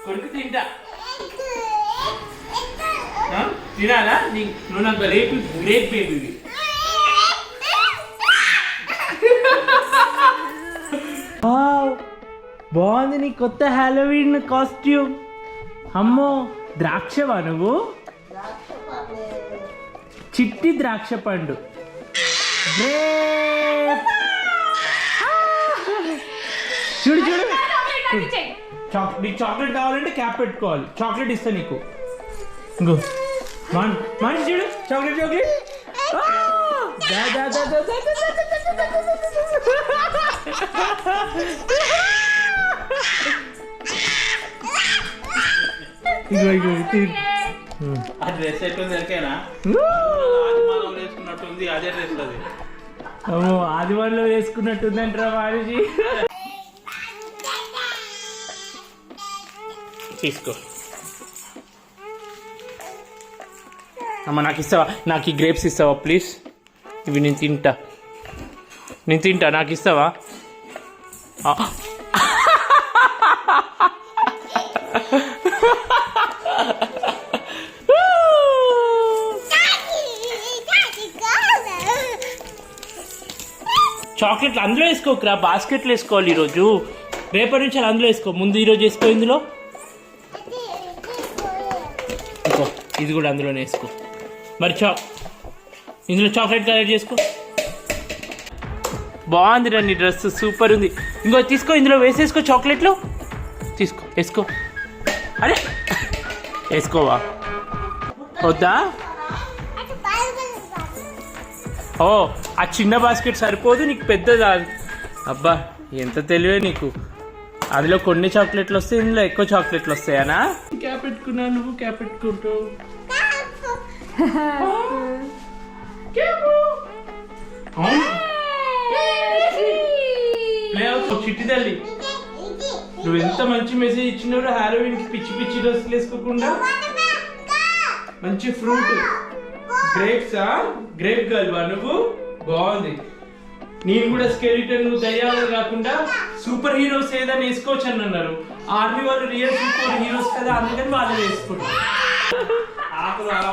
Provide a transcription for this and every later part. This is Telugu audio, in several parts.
కొడుకు తింటా తినాలా నువ్వు నాకు రేపు గ్రేప్ బేబీ బాగుంది నీ కొత్త హ్యాలోవీన్ కాస్ట్యూమ్. అమ్మో ద్రాక్షవా నువ్వు? చిట్టి ద్రాక్ష పండు. చూడు చూడు నీకు చాక్లెట్ కావాలంటే క్యాప్ పెట్టుకోవాలి. చాక్లెట్ ఇస్తా నీకు. ఇంకో మనిషి చూడు చాక్లెట్ చాక్లెట్. ఆ డ్రెస్ ఎట్లుంది ఎరికేనా? ఆదిమానంలో వేసుకున్నట్టుంది. అదే డ్రెస్ అది. ఓ ఆదివారంలో వేసుకున్నట్టుందంటారా మనిషి? తీసుకో అమ్మ. నాకు ఇస్తావా? నాకు ఈ గ్రేప్స్ ఇస్తావా ప్లీజ్? ఇవి నేను తింటా. నాకు ఇస్తావా? చాక్లెట్లు అందులో వేసుకోకరా, బాస్కెట్లో వేసుకోవాలి ఈరోజు. రేపటి నుంచి అందులో వేసుకో. ముందు ఈరోజు వేసుకో. ఇందులో ఇంకో ఇది కూడా అందులోనే వేసుకో. మరి ఇందులో చాక్లెట్ కలర్ చేసుకో. బాగుంది రా నీ డ్రెస్, సూపర్ ఉంది. ఇంకో తీసుకో, ఇందులో వేసేసుకో చాక్లెట్లు. వేసుకో. అరే వేసుకోవా? వద్దా? ఓ ఆ చిన్న బాస్కెట్ సరిపోదు నీకు, పెద్దదా? అబ్బా ఎంత తెలివే నీకు. అందులో కొన్ని చాక్లెట్లు వస్తాయి, ఇందులో ఎక్కువ చాక్లెట్లు వస్తాయనా? క్యాప్ పెట్టుకున్నా, నువ్వు క్యాప్ పెట్టుకుంటావు. చిట్టి తల్లి, నువ్వు ఎంత మంచి మెసేజ్ ఇచ్చినావు. హ్యాలోవీన్ కి పిచ్చి పిచ్చి డ్రెస్సులు వేసుకోకుండా మంచి ఫ్రూట్ గ్రేప్సా? గ్రేప్ గర్ల్ వా నువ్వు? బాగుంది. నేను కూడా స్కెలిటన్ దయ్యాలు కాకుండా సూపర్ హీరోస్ ఏదైనా వేసుకోవచ్చు అని అన్నారు. ఆర్మీ వాళ్ళు రియల్ సూపర్ హీరోస్ కదా, అందుకని వాళ్ళు వేసుకుంటారు. ఆకులు అలా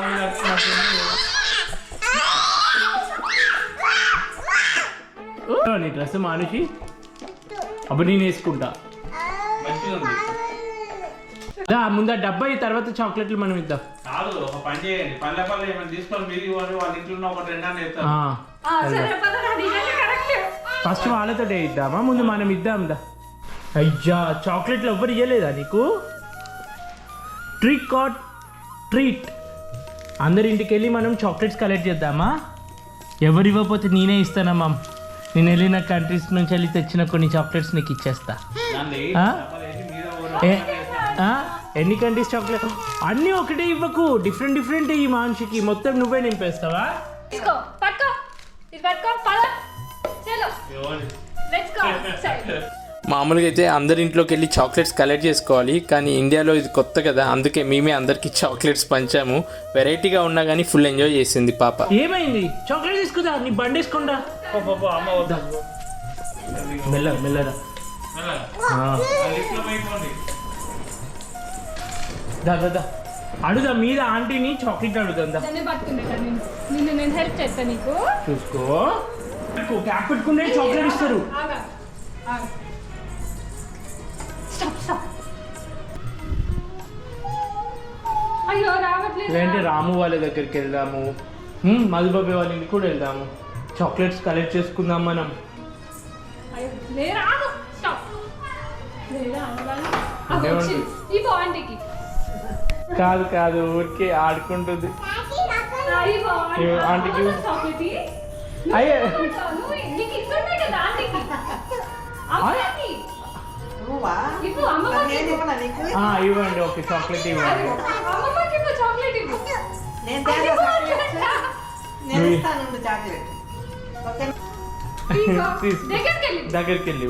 నీ డ్రెస్ మానుషి. అప్పుడు నేను వేసుకుంటా. మంచిగా ఉంది. ముందు డబ్బా తర్వాత చాక్లెట్లు మనం ఇద్దాం. కాదు, ఒక పని చేయండి. పల్లె ఏమైనా తీసుకొని మీరు వాళ్ళ ఇంట్లో ఒక 2 ఫస్ట్ వాళ్ళతో ఇద్దామా? ముందు మనం ఇద్దాం దా. అయ్యా చాక్లెట్లు ఎవ్వరు ఇవ్వలేదా నీకు? ట్రీట్ అందరింటికి వెళ్ళి మనం చాక్లెట్స్ కలెక్ట్ చేద్దామా? ఎవరు ఇవ్వకపోతే నేనే ఇస్తానమ్మా. నేను వెళ్ళిన కంట్రీస్ నుంచి వెళ్ళి తెచ్చిన కొన్ని చాక్లెట్స్ నీకు ఇచ్చేస్తా. ఎన్ని కంట్రీస్ చాక్లెట్? అన్నీ ఒకటే ఇవ్వకు, డిఫరెంట్ ఈ మనిషికి. మొత్తం నువ్వే నింపేస్తావా? మామూలుగా అయితే అందరి ఇంట్లోకి వెళ్ళి చాక్లెట్స్ కలెక్ట్ చేసుకోవాలి, కానీ ఇండియాలో ఇది కొత్త కదా, అందుకే మేమే అందరికి చాక్లెట్స్ పంచాము. వెరైటీగా ఉన్నా కానీ ఫుల్ ఎంజాయ్ చేసింది పాప. ఏమైంది? చాక్లెట్ తీసుకుందా? నీ బండి వేసుకుంటా. మెల్లగా అడుగుదా మీద ఆంటీని చాక్లెట్ అడుగుతుందా? నేను హెల్ప్ చేస్తా నీకు. చూసుకో, క్యాప్ పెట్టుకుంటే చాక్లెట్ ఇస్తారు. అయ్యో రావట్లేదు. లేదంటే రాము వాళ్ళ దగ్గరికి వెళ్దాము, మధుబాబు వాళ్ళ ఇంటికి కూడా వెళ్దాము. చాక్లెట్స్ కలెక్ట్ చేసుకుందాం మనం. కాదు ఊరికే ఆడుకుంటుంది. ఆంటీకి అయ్యో ఇవ్వండి. ఓకే చాక్లెట్ ఇవ్వండి. దగ్గరికి వెళ్ళి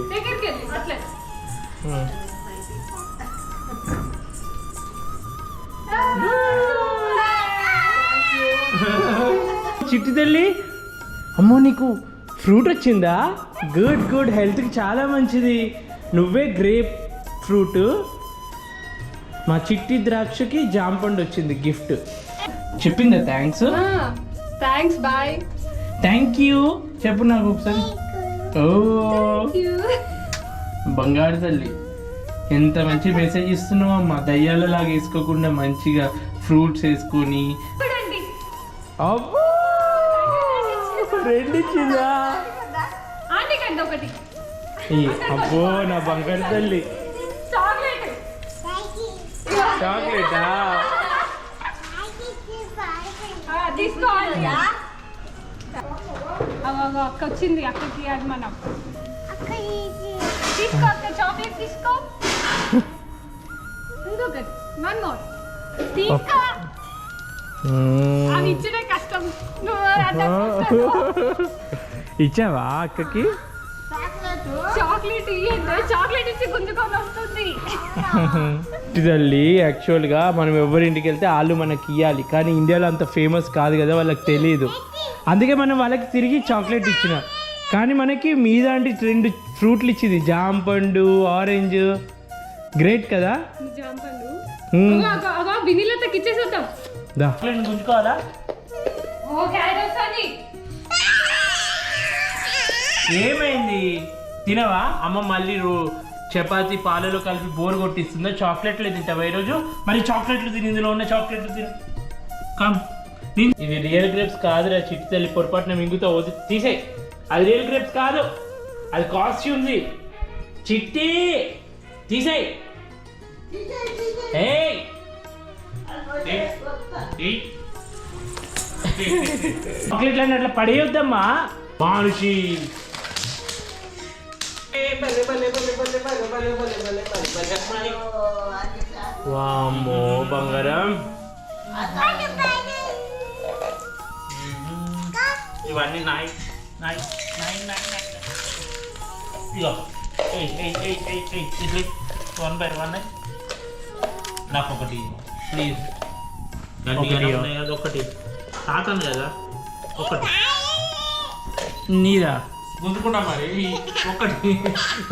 చిట్టి తల్లి. అమ్మో నీకు ఫ్రూట్ వచ్చిందా? గుడ్, హెల్త్కి చాలా మంచిది. నువ్వే గ్రేప్ ఫ్రూట్. మా చిట్టి ద్రాక్షకి జాంపండు వచ్చింది గిఫ్ట్. చెప్పిందా thanks? Thanks boy. Thank you చెప్పు నాకు ఒకసారి. ఓ బంగారు తల్లి, ఎంత మంచి మెసేజ్ ఇస్తున్నావు అమ్మా. దయ్యాలలాగా వేసుకోకుండా మంచిగా ఫ్రూట్స్ వేసుకొని. అబ్బో రెండు ఇచ్చిందా? ఒకటి. అబ్బో నా బంగారు తల్లి. చాక్లెటా? తీసుకోవాలి. అక్క వచ్చింది, అక్కకి అది మనం తీసుకో. అక్క చాక్లెట్ తీసుకో. ఇంకొకటి వన్ మోర్ తీసుకో. అవి ఇచ్చడే కష్టం. ఇచ్చావా అక్కకి? చాక్లెట్ ఇయ్యండి. చాక్లెట్ ఇచ్చి గుంజుకొని వస్తుంది. తల్లి యాక్చువల్గా మనం ఎవరింటికి వెళ్తే వాళ్ళు మనకి ఇవ్వాలి, కానీ ఇండియాలో అంత ఫేమస్ కాదు కదా, వాళ్ళకి తెలియదు. అందుకే మనం వాళ్ళకి తిరిగి చాక్లెట్ ఇచ్చిన. కానీ మనకి మీదాంటి 2 ఫ్రూట్లు ఇచ్చింది, జాంపండు, ఆరెంజ్. గ్రేట్ కదా? వినీలతకి ఇచ్చేసేద్దాం. గుంజుకోవాలా? ఏమైంది? తినవా? అమ్మ మళ్ళీ చపాతి పాలలో కలిపి బోర్ కొట్టిస్తుందా? చాక్లెట్లు తింటావా ఈరోజు? మరి చాక్లెట్లు తిని, ఇందులో ఉన్న చాక్లెట్లు తిని. కమ్, ఇవి రియల్ గ్రేప్స్ కాదురా చిట్టి తల్లి, పొరపాటున మింగుతా తీసే. అది రియల్ గ్రేప్స్ కాదు, అది కాస్ట్యూమ్ది. చిట్టి తీసేయ్. చాక్లెట్లు అని అట్లా పడేయొద్దమ్మా మనిషి. వామ్మో బంగారం, ఇవన్నీ నాయి నాయి నాయి నాయి నాయి. ఇగో 1 by 1. నాకు ఒకటి ప్లీజ్. ఒకటి తాతాను కదా, ఒకటి నీదా గుంజుకుంటా మరి. ఒకటి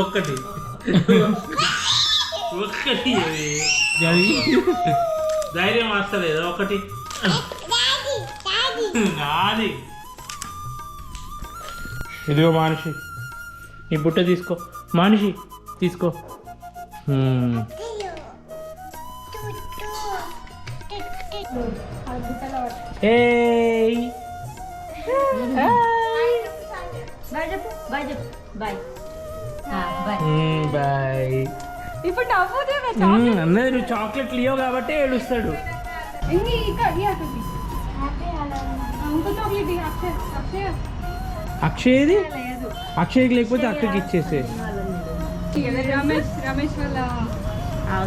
ఒకటి ఒకటి ధైర్యం వస్తలేదు. ఒకటి నాది. ఇదిగో మనిషి, నీ బుట్ట తీసుకో. మనిషి తీసుకో. బాయ్. ఇప్పుడు అన్నది నువ్వు చాక్లెట్లు ఇవ్వవు కాబట్టి ఏడుస్తాడు. అక్షయది? అక్షయ్కి లేకపోతే అక్కకి ఇచ్చేసే. రమేష్ వాళ్ళ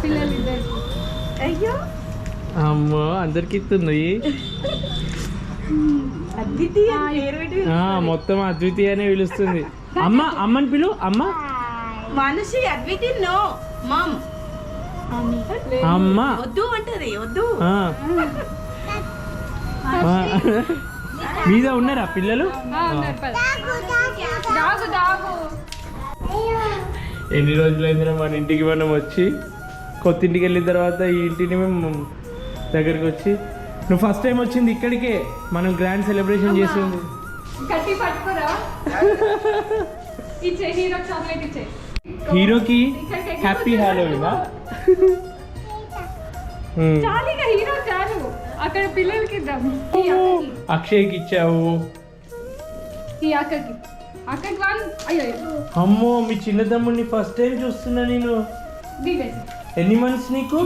పిల్లలు ఇద్దరు. అయ్యో అమ్మో అందరికి ఇస్తుంది. మొత్తం అద్వితీయ అనే పిలుస్తుంది. అమ్మ అమ్మని పిలు. అమ్మ మనిషి అద్వితి నో మమ్ అమ్మ వద్దు అంటది. వద్దు మీద ఉన్నారా పిల్లలు? ఎన్ని రోజులైందిరా మన ఇంటికి మనం వచ్చి? కొత్త ఇంటికి వెళ్ళిన తర్వాత ఈ ఇంటిని మేము దగ్గరికి వచ్చి, నువ్వు ఫస్ట్ టైం వచ్చింది ఇక్కడికే, మనం గ్రాండ్ సెలబ్రేషన్ చేసింది. హీరోకి హ్యాపీ హ్యాలోవీన్. అక్కడ పిల్లలకి ఇద్దాం. అక్షయ్కి ఇచ్చావు. అమ్మో మీ చిన్న తమ్ముడిని ఫస్ట్ టైం చూస్తున్నా నేను. ఎన్ని మంత్స్ నీకు?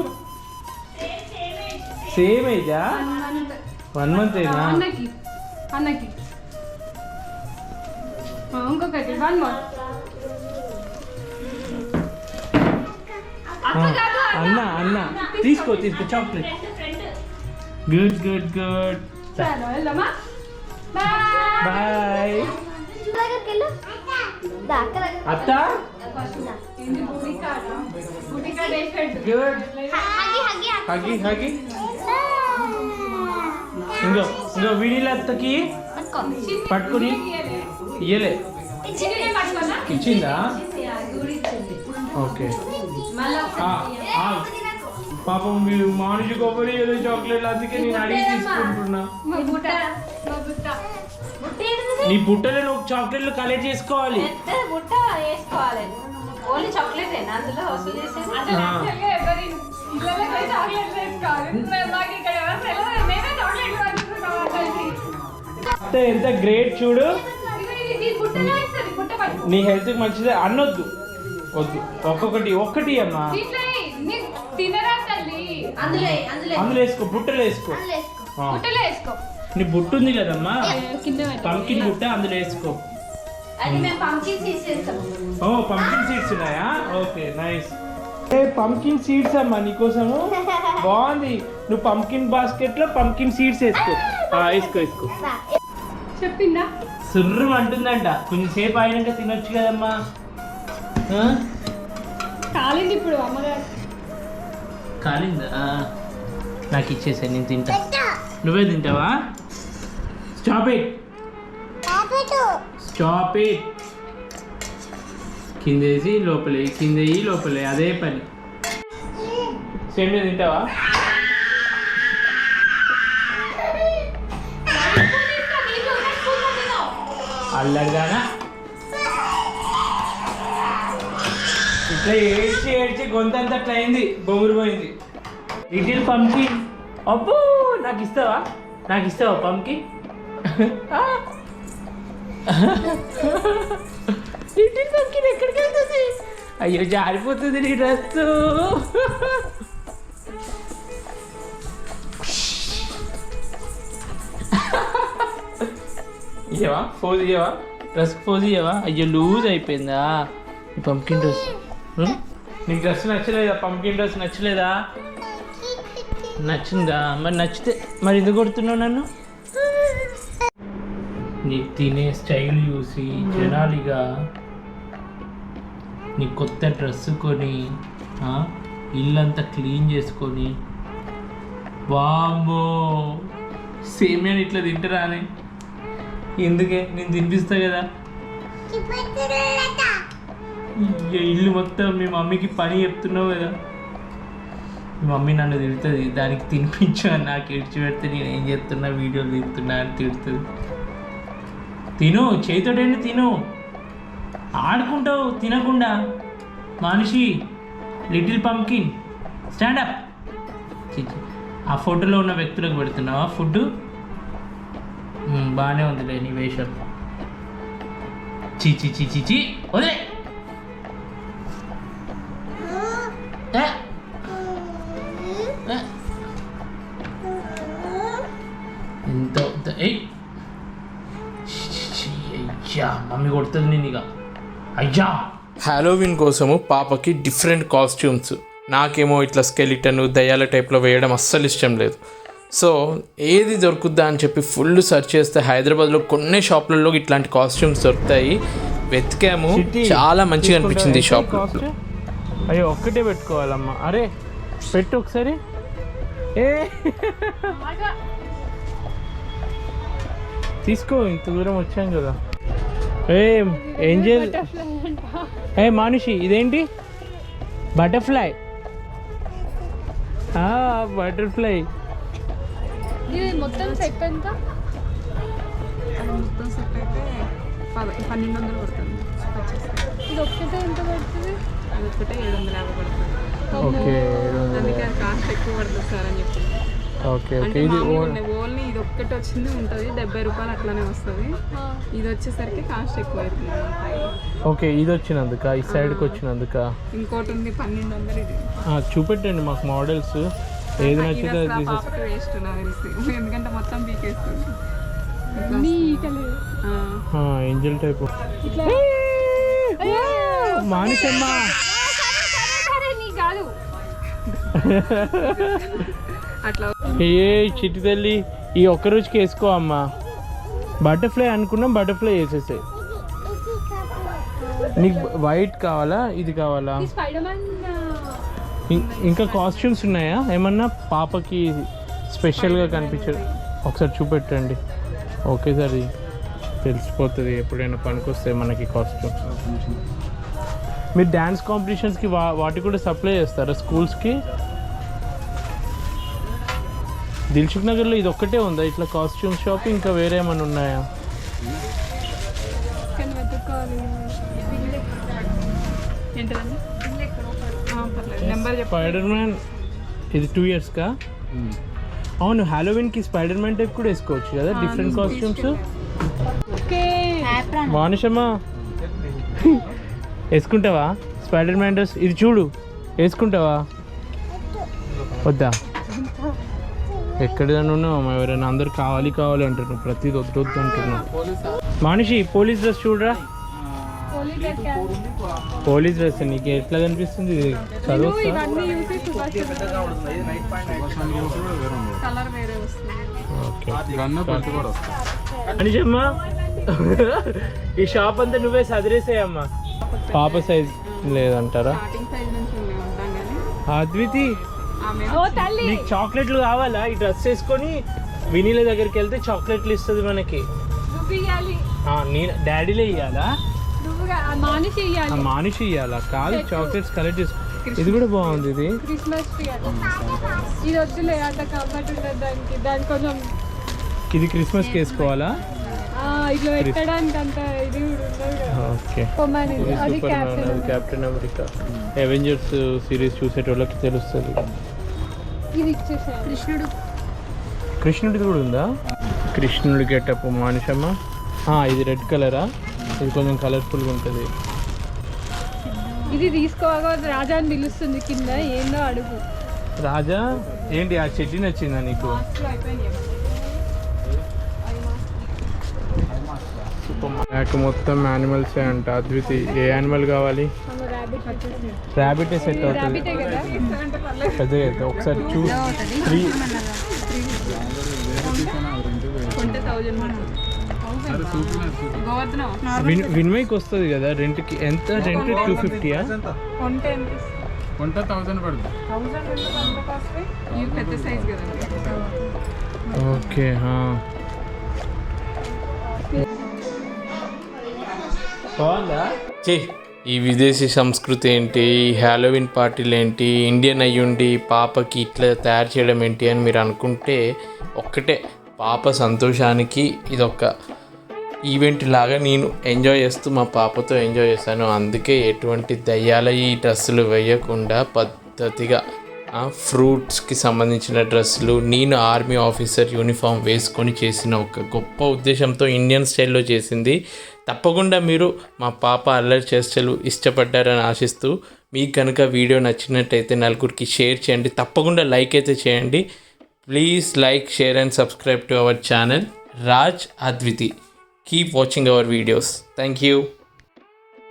సేమ్ అయిదా? 1 month అయినా? అన్నకి ఇంకొకటి 1 month. అన్న అన్న తీసుకో తీసుకో chocolate. Good good good. Bye. అత్త గుడ్. హగి హగి. ఇంకో ఇంకో వీడియోల అత్తకి పట్టుకుని ఇయ్యలే. ఇచ్చిందా? ఓకే పాపం మీ మానుషి కొబ్బరి ఏదో చాక్లెట్ అందుకే నేను అడిగి తీసుకుంటున్నా. మా బుట్ట మా బుట్ట నీ బుట్టలో నువ్వు చాక్లెట్లు కలెక్ట్ చేసుకోవాలి. పెద్ద బుట్ట వేసుకోవాలి. ఓన్లీ చాక్లెట్ అందులో వసూలు చేసేది. అసలు యాక్చువల్గా ఎవరి ఇళ్ళలో పోయి చాక్లెట్ వేసుకోవాలి. మాకు ఇక్కడ ఎవరు తెలియదు, మేమే చాక్లెట్ పంచుకుంటాం అందరికీ. ఎంత గ్రేట్ చూడు. ఇది బుట్టలో వేస్తుంది, బుట్ట పట్టు. నీ హెల్త్ కి మంచిదే. అన్నొద్దు, వద్దు, ఒక్కొక్కటి అమ్మా. దీంట్లో నీకు తినరా తల్లి. అందులో వేసుకో, బుట్టలో వేసుకో. బుట్టలో వేసుకో. నీ బుట్ట ఉంది కదమ్మా, కింద పెట్టు. పంకిన్ బుట్ట, అందులో వేసుకో. అది మేము పంకిన్ సీడ్స్ వేస్తాం. ఓ పంకిన్ సీడ్స్ ఉన్నాయా? Okay nice. ఏ పంకిన్ సీడ్స్ అమ్మా నీకోసము. బాగుంది. నువ్వు పంకిన్ బాస్కెట్ లో పంకిన్ సీడ్స్ వేసుకో. వేసుకో. చెప్పిందా? సుర్రం అంటుందంట. కొంచెం సేపు అయినాక తినొచ్చు కదమ్మా. కాలింది ఇప్పుడు అమ్మగారు. కాలిందా? నాకు ఇచ్చేసా, నేను తింటా. నువ్వే తింటావా? Stop it. కిందేసి లోపలే, కిందేయి లోపలే, అదే పని. సేమియా తింటావా? అల్లరిదానా. ఇట్లా ఏడ్చి గొంతంతా అట్లా అయింది, బొంగురు పోయింది. Little pumpkin. అబ్బో, నాకు ఇస్తావా పంకిన్? లిటిల్ పంకిన్ ఎక్కడికి వెళ్తుంది? అయ్యో జారిపోతుంది నీ డ్రెస్. ఇయ్యవా ఫోజ్ ఇయ్యవా? డ్రెస్ ఫోజ్ ఇయ్యవా? అయ్యో లూజ్ అయిపోయిందా ఈ పంకిన్ డ్రెస్? నీకు డ్రెస్ నచ్చలేదా? పంకిన్ డ్రెస్ నచ్చలేదా? నచ్చిందా? మరి నచ్చితే మరి ఎందుకు కొడుతున్నావు నన్ను? నీ తినే స్టైల్ చూసి జనాలిగా నీ కొత్త డ్రెస్ కొని ఇల్లంతా క్లీన్ చేసుకొని, వామ్మో సేమియాని ఇట్లా తింటారా అని. ఎందుకే? నేను తినిపిస్తా కదా. ఇల్లు మొత్తం మీ మమ్మీకి పని చెప్తున్నావు కదా. మీ మమ్మీ నన్ను తిడుతుంది, దానికి తినిపించు అని నాకు ఏడ్చి పెడితే నేను ఏం చేస్తున్నా, వీడియోలు తీస్తున్నా అని తిడుతుంది. తిను, చేతితోటండి తిను. ఆడుకుంటావు తినకుండా. మనిషి లిటిల్ పంకిన్ స్టాండప్. ఆ ఫోటోలో ఉన్న వ్యక్తులకు పెడుతున్నావా ఫుడ్? బాగానే ఉందిలే నీ వేషం. చీ వదిలే. ఎంత అయ్యా మమ్మీ కొడుతుంది నేను ఇక. అయ్యా హాలోవిన్ కోసము పాపకి డిఫరెంట్ కాస్ట్యూమ్స్. నాకేమో ఇట్లా స్కెలిటన్ దయ్యాల టైప్లో వేయడం అస్సలు ఇష్టం లేదు. సో ఏది దొరుకుద్దా అని చెప్పి ఫుల్ సెర్చ్ చేస్తే హైదరాబాద్లో కొన్ని షాపులలో ఇట్లాంటి కాస్ట్యూమ్స్ దొరుకుతాయి. వెతికాము, చాలా మంచిగా అనిపించింది ఈ షాప్. అయ్యో ఒక్కటే పెట్టుకోవాలమ్మా. అరే పెట్టు ఒకసారి. తీసుకో, ఇంత దూరం వచ్చాం కదా. ఏంజల్ మనిషి ఇదేంటి? బటర్ఫ్లై. బటర్ఫ్లై. మొత్తం సెట్ ఎంత? మొత్తం సెట్ అయితే 1200 పడుతుంది. ఇది ఒక్కటే ఎంత పడుతుంది? అది ఒక్కటే 750 పడుతుంది. ఓకే, అందుకే అది కాస్ట్ ఎక్కువ పడుతుంది సార్ అని చెప్పింది. ఓకే అంటే ఓన్లీ ఇది ఒక్కటి వచ్చింది ఉంటుంది, 70 రూపాయలు అట్లానే వస్తుంది. ఇది వచ్చేసరికి కాస్ట్ ఎక్కువ అవుతుంది. ఓకే, ఇది వచ్చినందుక, ఈ సైడ్కి వచ్చినందుక. ఇంకోటి ఉంది 1200. ఇది చూపెట్టండి మాకు మోడల్స్, ఏది నచ్చితే అది పాపకి వేస్ట్ నాకు తెలిసి, ఎందుకంటే మొత్తం పీకేస్తుంది. Angel type. మానిషమ్మా కాదు అట్లా. చిట్టి తల్లి, ఈ ఒక్క రోజుకి వేసుకో అమ్మా. బటర్ఫ్లై అనుకున్నాం, బటర్ఫ్లై వేసేసాయి. నీకు వైట్ కావాలా, ఇది కావాలా? ఇంకా కాస్ట్యూమ్స్ ఉన్నాయా ఏమన్నా పాపకి స్పెషల్గా కనిపించదు? ఒకసారి చూపెట్టండి. ఓకే సార్, తెలిసిపోతుంది ఎప్పుడైనా పనికొస్తాయి మనకి కాస్ట్యూమ్స్. మీరు డ్యాన్స్ కాంపిటీషన్స్కి వాటికి కూడా సప్లై చేస్తారా స్కూల్స్కి? దిల్సుఖ్ నగర్లో ఇది ఒక్కటే ఉందా ఇట్లా కాస్ట్యూమ్ షాప్, ఇంకా వేరే ఏమైనా ఉన్నాయా? కానీ వెతుక్కోవాలి. ఏంటండి నెంబర్ చెప్పండి. స్పైడర్ మ్యాన్ ఇది 2 yearsకా? అవును, హాలోవిన్కి స్పైడర్ మ్యాన్ టైప్ కూడా వేసుకోవచ్చు కదా, డిఫరెంట్ కాస్ట్యూమ్స్. ఓకే మానుషమ్మా వేసుకుంటావా స్పైడర్ మ్యాన్ డ్రెస్? ఇది చూడు, వేసుకుంటావా? వద్దా? ఎక్కడిదాన్ని ఉన్నావు? ఎవరైనా అందరు కావాలి కావాలి అంటున్నావు, ప్రతిది వద్దు వద్దు అంటున్నావు. మానుషి పోలీస్ డ్రెస్ చూడరా. పోలీస్ డ్రెస్ నీకు ఎట్లా కనిపిస్తుంది? చదువు ఇవన్నీ చూసి కలర్ వేరే వస్తుంది. అనుషమ్మా ఈ షాప్ అంతా నువ్వే సదిరేసాయమ్మా. పాప సైజ్ లేదంటారా? స్టార్టింగ్ సైజ్ నుంచి ఉంటాం కానీ అద్వితి నీకు చాక్లెట్లు కావాలా? ఈ డ్రెస్ వేసుకొని వినీల దగ్గరికి వెళ్తే చాక్లెట్లు ఇస్తుంది మనకి. డాడీలే ఇవ్వాలా? మానిషి ఇవ్వాలా? కాదు, చాక్లెట్స్ కలెక్ట్ చేసుకో. ఇది కూడా బాగుంది. ఇది క్రిస్మస్ ట్రీ ఇది వద్దులే, అంత కంఫర్ట్ ఉంటుంది దానికి. దాని కొంచెం ఇది క్రిస్మస్కి వేసుకోవాలా? ఇట్లా పెట్టడానికి అంత ఇది ఓకే. అది కెప్టెన్ అమెరికా అవెంజర్స్ సిరీస్ చూసేటోళ్ళకి తెలుస్తుంది. ఇది ఇచ్చేసాను. కృష్ణుడిది కూడా ఉందా? కృష్ణుడి గెటప్ మానుషమ్మ. ఇది రెడ్ కలరా? ఇది కొంచెం కలర్ఫుల్గా ఉంటుంది. ఇది తీసుకోగా రాజా అని పిలుస్తుంది కింద, ఏందో అడుగు. రాజా ఏంటి ఆ చెట్టు నచ్చిందా నీకు? నాకు మొత్తం యానిమల్సే అంట. అద్వితి ఏ యానిమల్ కావాలి? ర్యాబిట్ సెట్ అవుతుంది. పెద్దగా అయితే ఒకసారి విన్మైకి వస్తుంది కదా రెంట్కి. ఎంత రెంట్? 250యా? ఓకే. బాగుందా? ఈ విదేశీ సంస్కృతి ఏంటి, హ్యాలోవిన్ పార్టీలు ఏంటి, ఇండియన్ అయ్యుండి పాపకి ఇట్లా తయారు చేయడం ఏంటి అని మీరు అనుకుంటే ఒక్కటే, పాప సంతోషానికి ఇదొక ఈవెంట్ లాగా నేను ఎంజాయ్ చేస్తూ మా పాపతో ఎంజాయ్ చేశాను. అందుకే ఎటువంటి దయ్యాల ఈ డ్రెస్సులు వేయకుండా పద్ధతిగా ఫ్రూట్స్కి సంబంధించిన డ్రెస్సులు, నేను ఆర్మీ ఆఫీసర్ యూనిఫామ్ వేసుకొని చేసిన ఒక గొప్ప ఉద్దేశంతో ఇండియన్ స్టైల్లో చేసింది. తప్పకుండా మీరు మా పాప అల్లరి చేష్టలు ఇష్టపడ్డారని ఆశిస్తూ, మీకు కనుక వీడియో నచ్చినట్టయితే నలుగురికి షేర్ చేయండి. తప్పకుండా లైక్ అయితే చేయండి. Please like, share and subscribe to our channel Raj Adviti. Keep watching our videos. Thank you.